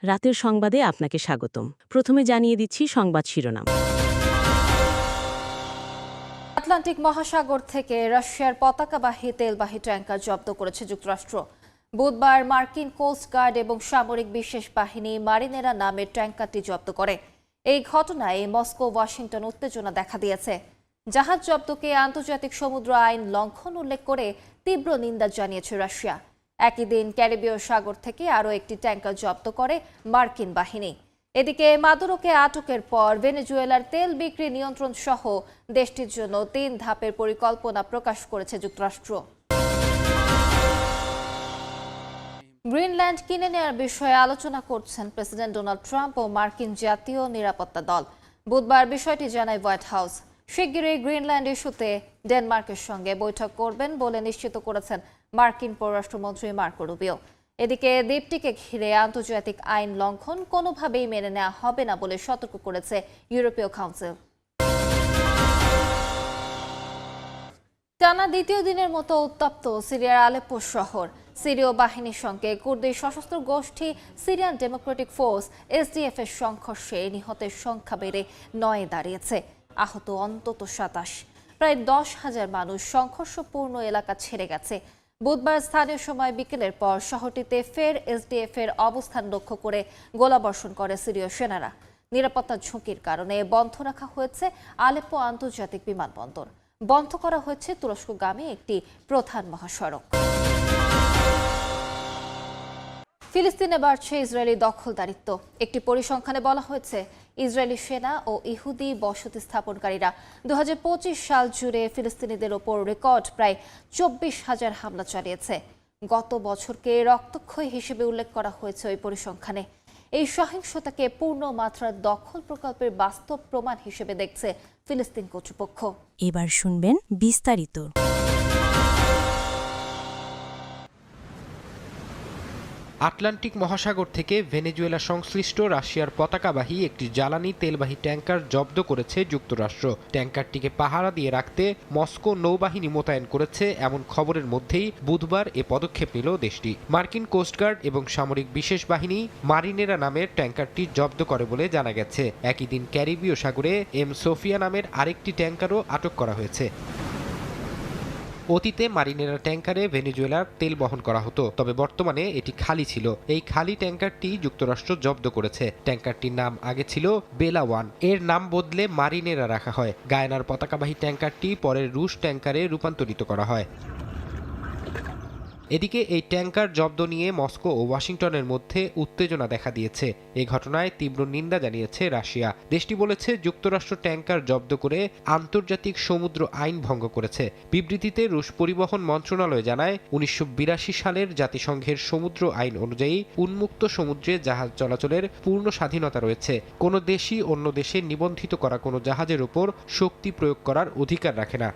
রাতের সংবাদে আপনাকে স্বাগতম। প্রথমে জানিয়ে দিচ্ছি সংবাদ শিরোনাম। আটলান্টিক মহাসাগর থেকে রাশিয়ার পতাকাবাহী তেলবাহী ট্যাঙ্কার জব্দ করেছে যুক্তরাষ্ট্র। বুধবার মার্কিন কোস্ট গার্ড এবং সামরিক বিশেষ বাহিনী মারিনেরা নামের ট্যাঙ্কারটি জব্দ করে। এই ঘটনায় মস্কো ওয়াশিংটন উত্তেজনা দেখা দিয়েছে। জাহাজ জব্দকে আন্তর্জাতিক সমুদ্র আইন লঙ্ঘন উল্লেখ করে তীব্র নিন্দা জানিয়েছে রাশিয়া। একই দিন ক্যারিবীয় সাগর থেকে আরও একটি ট্যাঙ্কার জব্দ করে মার্কিন বাহিনী। এদিকে মাদুরোকে আটকের পর ভেনেজুয়েলার তেল বিক্রি নিয়ন্ত্রণ সহ দেশটির জন্য ৩ ধাপের পরিকল্পনা প্রকাশ করেছে যুক্তরাষ্ট্র। গ্রিনল্যান্ড কিনে নেওয়ার বিষয়ে আলোচনা করছেন প্রেসিডেন্ট ডোনাল্ড ট্রাম্প ও মার্কিন জাতীয় নিরাপত্তা দল। বুধবার বিষয়টি জানায় হোয়াইট হাউস। শিগগিরই গ্রিনল্যান্ড ইস্যুতে ডেনমার্কের সঙ্গে বৈঠক করবেন বলে নিশ্চিত করেছেন মার্কিন পররাষ্ট্রমন্ত্রী মার্কো রুবিও। এদিকে দ্বীপটিকে ঘিরে আন্তর্জাতিক আইন লঙ্ঘন কোনোভাবেই মেনে নেওয়া হবে না বলে সতর্ক করেছে ইউরোপীয় কাউন্সিল। টানা দ্বিতীয় দিনের মতো উত্তপ্ত সিরিয়ার আলেপ্পো শহর। সিরীয় বাহিনীর সঙ্গে কুর্দি সশস্ত্র গোষ্ঠী সিরিয়ান ডেমোক্রেটিক ফোর্স এসডিএফ এর সংঘর্ষে নিহতের সংখ্যা বেড়ে 9-এ দাঁড়িয়েছে। আহত অন্তত 27। প্রায় 10,000 মানুষ সংঘর্ষপূর্ণ এলাকা ছেড়ে গেছে। বুধবার স্থানীয় সময় বিকেলের পর শহরটিতে ফের এসডিএফ এর অবস্থান লক্ষ্য করে গোলাবর্ষণ করে সিরীয় সেনারা। নিরাপত্তা ঝুঁকির কারণে বন্ধ রাখা হয়েছে আলেপ্পো আন্তর্জাতিক বিমানবন্দর। বন্ধ করা হয়েছে তুরস্কগামী একটি প্রধান মহাসড়ক। ফিলিস্তিনে বাড়ছে ইসরায়েলি দখলদারিত্ব। একটি পরিসংখ্যানে বলা হয়েছে ইসরায়েলি সেনা ও ইহুদি বসতি স্থাপনকারীরা 2025 সাল জুড়ে ফিলিস্তিনিদের ওপর রেকর্ড প্রায় 24,000 হামলা চালিয়েছে। গত বছরকে রক্তক্ষয়ী হিসেবে উল্লেখ করা হয়েছে ওই পরিসংখ্যানে। এই সহিংসতাকে পূর্ণ মাত্রার দখল প্রকল্পের বাস্তব প্রমাণ হিসেবে দেখছে ফিলিস্তিন কর্তৃপক্ষ। এবার শুনবেন বিস্তারিত। আটলান্টিক মহাসাগর থেকে ভেনেজুয়েলা সংশ্লিষ্ট রাশিয়ার পতাকাবাহী একটি জ্বালানি তেলবাহী ট্যাঙ্কার জব্দ করেছে যুক্তরাষ্ট্র। ট্যাঙ্কারটিকে পাহারা দিয়ে রাখতে মস্কো নৌবাহিনী মোতায়েন করেছে এমন খবরের মধ্যেই বুধবার এ পদক্ষেপ নিল দেশটি। মার্কিন কোস্টগার্ড এবং সামরিক বিশেষ বাহিনী মারিনেরা নামের ট্যাঙ্কারটি জব্দ করে বলে জানা গেছে। একই দিন ক্যারিবীয় সাগরে এম সোফিয়া নামের আরেকটি ট্যাঙ্কারও আটক করা হয়েছে। অতীতে মারিনেরা ট্যাঙ্কারে ভেনেজুয়েলার তেল বহন করা হতো, তবে বর্তমানে এটি খালি ছিল। এই খালি ট্যাঙ্কারটি যুক্তরাষ্ট্র জব্দ করেছে। ট্যাঙ্কারটির নাম আগে ছিল বেলা 1, এর নাম বদলে মারিনেরা রাখা হয়। গায়ানার পতাকাবাহী ট্যাঙ্কারটি পরে রুশ ট্যাঙ্কারে রূপান্তরিত করা হয়। এদিকে এই ট্যাঙ্কার জব্দ নিয়ে মস্কো ও ওয়াশিংটনের মধ্যে উত্তেজনা দেখা দিয়েছে। এই ঘটনায় তীব্র নিন্দা জানিয়েছে রাশিয়া। দেশটি বলেছে যুক্তরাষ্ট্র ট্যাঙ্কার জব্দ করে আন্তর্জাতিক সমুদ্র আইন ভঙ্গ করেছে। বিবৃতিতে রুশ পরিবহন মন্ত্রণালয় জানায় 1982 সালের জাতিসংঘের সমুদ্র আইন অনুযায়ী উন্মুক্ত সমুদ্রে জাহাজ চলাচলের পূর্ণ স্বাধীনতা রয়েছে। কোনো দেশই অন্য দেশে নিবন্ধিত করা কোনো জাহাজের উপর শক্তি প্রয়োগ করার অধিকার রাখে না।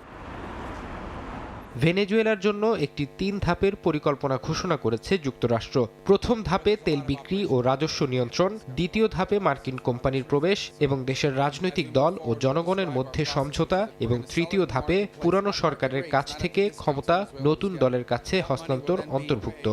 ভেনেজুয়েলার জন্য একটি 3 ধাপের পরিকল্পনা ঘোষণা করেছে যুক্তরাষ্ট্র। প্রথম ধাপে তেল বিক্রি ও রাজস্ব নিয়ন্ত্রণ, দ্বিতীয় ধাপে মার্কিন কোম্পানির প্রবেশ এবং দেশের রাজনৈতিক দল ও জনগণের মধ্যে সমঝোতা, এবং তৃতীয় ধাপে পুরানো সরকারের কাছ থেকে ক্ষমতা নতুন দলের কাছে হস্তান্তর অন্তর্ভুক্ত।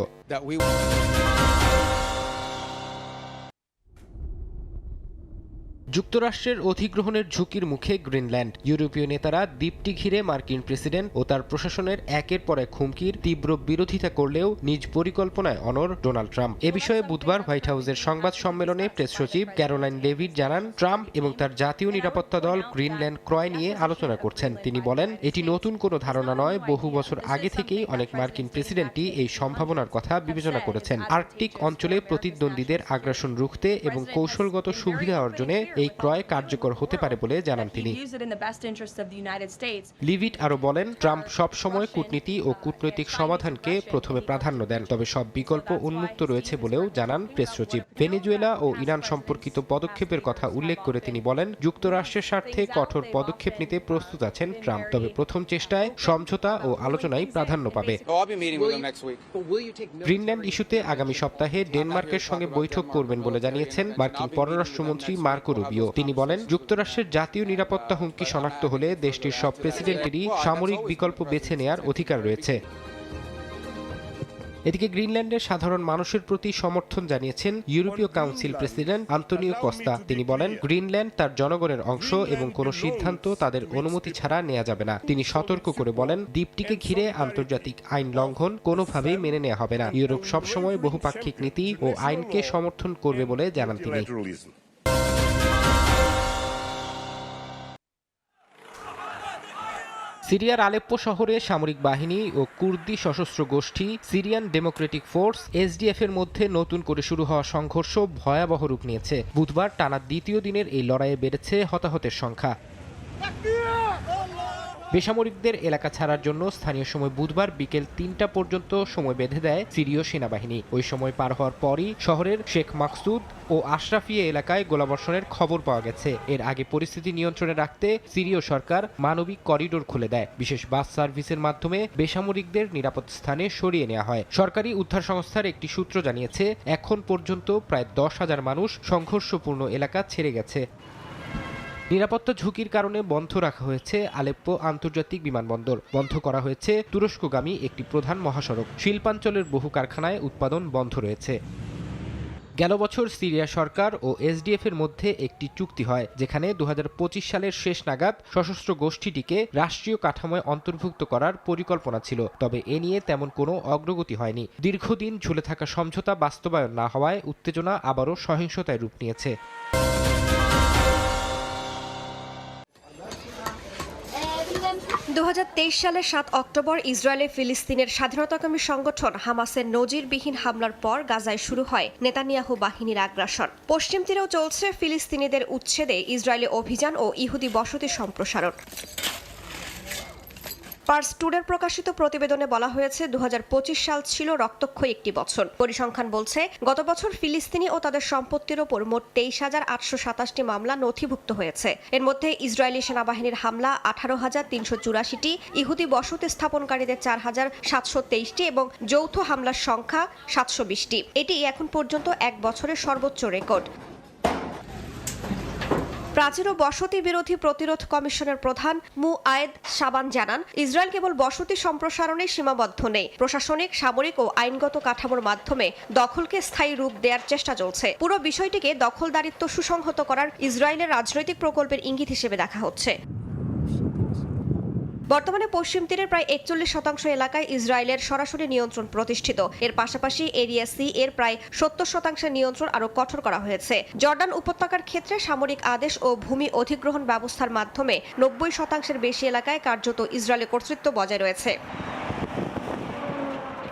যুক্তরাষ্ট্রের অধিগ্রহণের ঝুঁকির মুখে গ্রিনল্যান্ড। ইউরোপীয় নেতারা দ্বীপটি ঘিরে মার্কিন প্রেসিডেন্ট ও তার প্রশাসনের একের পর এক হুমকির তীব্র বিরোধিতা করলেও নিজ পরিকল্পনায় অনড় ডোনাল্ড ট্রাম্প। এ বিষয়ে বুধবার হোয়াইট হাউসের সংবাদ সম্মেলনে প্রেস সচিব ক্যারোলাইন লেভিট জানান, ট্রাম্প এবং তার জাতীয় নিরাপত্তা দল গ্রিনল্যান্ড ক্রয় নিয়ে আলোচনা করছেন। তিনি বলেন, এটি নতুন কোনো ধারণা নয়। বহু বছর আগে থেকেই অনেক মার্কিন প্রেসিডেন্টই এই সম্ভাবনার কথা বিবেচনা করেছেন। আর্কটিক অঞ্চলে প্রতিদ্বন্দ্বীদের আগ্রাসন রুখতে এবং কৌশলগত সুবিধা অর্জনে এই ক্রয় কার্যকর হতে পারে বলে জানান তিনি। লিভিট আরও বলেন, ট্রাম্প সব সময় কূটনীতি ও কূটনৈতিক সমাধানকে প্রথমে প্রাধান্য দেন, তবে সব বিকল্প উন্মুক্ত রয়েছে বলেও জানান প্রেস সচিব। ভেনেজুয়েলা ও ইরান সম্পর্কিত পদক্ষেপের কথা উল্লেখ করে তিনি বলেন, যুক্তরাষ্ট্রের স্বার্থে কঠোর পদক্ষেপ নিতে প্রস্তুত আছেন ট্রাম্প, তবে প্রথম চেষ্টায় সমঝোতা ও আলোচনায় প্রাধান্য পাবে। গ্রিনল্যান্ড ইস্যুতে আগামী সপ্তাহে ডেনমার্কের সঙ্গে বৈঠক করবেন বলে জানিয়েছেন মার্কিন পররাষ্ট্রমন্ত্রী মার্কো রুবিও। তিনি বলেন, যুক্তরাষ্ট্রের জাতীয় নিরাপত্তা হুমকি শনাক্ত হলে দেশটির সব প্রেসিডেন্টেরই সামরিক বিকল্প বেছে নেয়ার অধিকার রয়েছে। এদিকে গ্রিনল্যান্ডের সাধারণ মানুষের প্রতি সমর্থন জানিয়েছেন ইউরোপীয় কাউন্সিল প্রেসিডেন্ট আন্তোনিও কস্তা। তিনি বলেন, গ্রিনল্যান্ড তার জনগণের অংশ এবং কোনো সিদ্ধান্ত তাদের অনুমতি ছাড়া নেওয়া যাবে না। তিনি সতর্ক করে বলেন, দ্বীপটিকে ঘিরে আন্তর্জাতিক আইন লঙ্ঘন কোনোভাবেই মেনে নেওয়া হবে না। ইউরোপ সবসময় বহুপাক্ষিক নীতি ও আইনকে সমর্থন করবে বলে জানান তিনি। সিরিয়ার আলেপ্পো শহরে সামরিক বাহিনী ও কুর্দি সশস্ত্র গোষ্ঠী সিরিয়ান ডেমোক্রেটিক ফোর্স এসডিএফ এর মধ্যে নতুন করে শুরু হওয়া সংঘর্ষ ভয়াবহ রূপ নিয়েছে। বুধবার টানা দ্বিতীয় দিনের এই লড়াইয়ে বেড়েছে হতাহতের সংখ্যা। বেসামরিকদের এলাকা ছাড়ার জন্য স্থানীয় সময় বুধবার বিকেল ৩টা পর্যন্ত সময় বেঁধে দেয় সিরীয় সেনাবাহিনী। ওই সময় পার হওয়ার পরই শহরের শেখ মাকসুদ ও আশরাফিয়া এলাকায় গোলাবর্ষণের খবর পাওয়া গেছে। এর আগে পরিস্থিতি নিয়ন্ত্রণে রাখতে সিরীয় সরকার মানবিক করিডোর খুলে দেয়। বিশেষ বাস সার্ভিসের মাধ্যমে বেসামরিকদের নিরাপদ স্থানে সরিয়ে নেওয়া হয়। সরকারি উদ্ধার সংস্থার একটি সূত্র জানিয়েছে, এখন পর্যন্ত প্রায় 10,000 মানুষ সংঘর্ষপূর্ণ এলাকা ছেড়ে গেছে। নিরাপত্তা ঝুঁকির কারণে বন্ধ রাখা হয়েছে আলেপ্পো আন্তর্জাতিক বিমানবন্দর। বন্ধ করা হয়েছে তুরস্কগামী একটি প্রধান মহাসড়ক। শিল্পাঞ্চলের বহু কারখানায় উৎপাদন বন্ধ রয়েছে। গেল বছর সিরিয়া সরকার ও এসডিএফ এর মধ্যে একটি চুক্তি হয়, যেখানে 2025 সালের শেষ নাগাদ সশস্ত্র গোষ্ঠীটিকে রাষ্ট্রীয় কাঠামোয় অন্তর্ভুক্ত করার পরিকল্পনা ছিল। তবে এ নিয়ে তেমন কোনো অগ্রগতি হয়নি। দীর্ঘদিন ঝুলে থাকা সমঝোতা বাস্তবায়ন না হওয়ায় উত্তেজনা আবারও সহিংসতায় রূপ নিয়েছে। 2023 সালের 7 অক্টোবর ইসরায়েলে ফিলিস্তিনের স্বাধীনতাকামী সংগঠন হামাসের নজিরবিহীন হামলার পর গাজায় শুরু হয় নেতানিয়াহু বাহিনীর আগ্রাসন। পশ্চিম তীরেও চলছে ফিলিস্তিনিদের উচ্ছেদে ইসরায়েলি অভিযান ও ইহুদি বসতি সম্প্রসারণ। পার্স টুডের প্রকাশিত প্রতিবেদনে বলা হয়েছে, 2025 সাল ছিল রক্তক্ষয়ী একটি বছর। পরিসংখ্যান বলছে, গত বছর ফিলিস্তিনি ও তাদের সম্পত্তির ওপর মোট 23,827টি মামলা নথিভুক্ত হয়েছে। এর মধ্যে ইসরায়েলি সেনাবাহিনীর হামলা 18,384টি, ইহুদি বসতি স্থাপনকারীদের 4,723টি এবং যৌথ হামলার সংখ্যা 720টি। এটি এখন পর্যন্ত এক বছরের সর্বোচ্চ রেকর্ড। প্রাচীর ও বসতি বিরোধী প্রতিরোধ কমিশনের প্রধান মুআয়েদ শাবান জানান, ইসরায়েল কেবল বসতি সম্প্রসারণে সীমাবদ্ধ নেই। প্রশাসনিক, সামরিক ও আইনগত কাঠামোর মাধ্যমে দখলকে স্থায়ী রূপ দেওয়ার চেষ্টা চলছে। পুরো বিষয়টিকে দখলদারিত্ব সুসংহত করার ইসরায়েলের রাজনৈতিক প্রকল্পের ইঙ্গিত হিসেবে দেখা হচ্ছে। বর্তমানে পশ্চিম তীরের প্রায় 41% এলাকায় ইসরায়েলের সরাসরি নিয়ন্ত্রণ প্রতিষ্ঠিত। এর পাশাপাশি এরিয়া সি এর প্রায় 70% নিয়ন্ত্রণ আরও কঠোর করা হয়েছে। জর্ডান উপত্যকার ক্ষেত্রে সামরিক আদেশ ও ভূমি অধিগ্রহণ ব্যবস্থার মাধ্যমে 90% বেশি এলাকায় কার্যত ইসরায়েলের কর্তৃত্ব বজায় রয়েছে।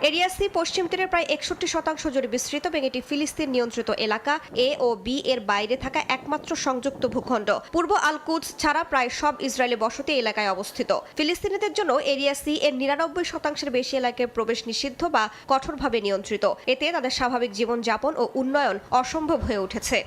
এরিয়া সি পশ্চিম তীরের প্রায় 61% জুড়ে বিস্তৃত এবং এটি ফিলিস্তিন নিয়ন্ত্রিত এলাকা এ ও বি এর বাইরে থাকা একমাত্র সংযুক্ত ভূখণ্ড। পূর্ব আল কুদস ছাড়া প্রায় সব ইসরায়েলি বসতি এলাকায় অবস্থিত। ফিলিস্তিনিদের জন্য এরিয়া সি এর 99% বেশি এলাকায় প্রবেশ নিষিদ্ধ বা কঠোরভাবে নিয়ন্ত্রিত। এতে তাদের স্বাভাবিক জীবনযাপন ও উন্নয়ন অসম্ভব হয়ে উঠেছে।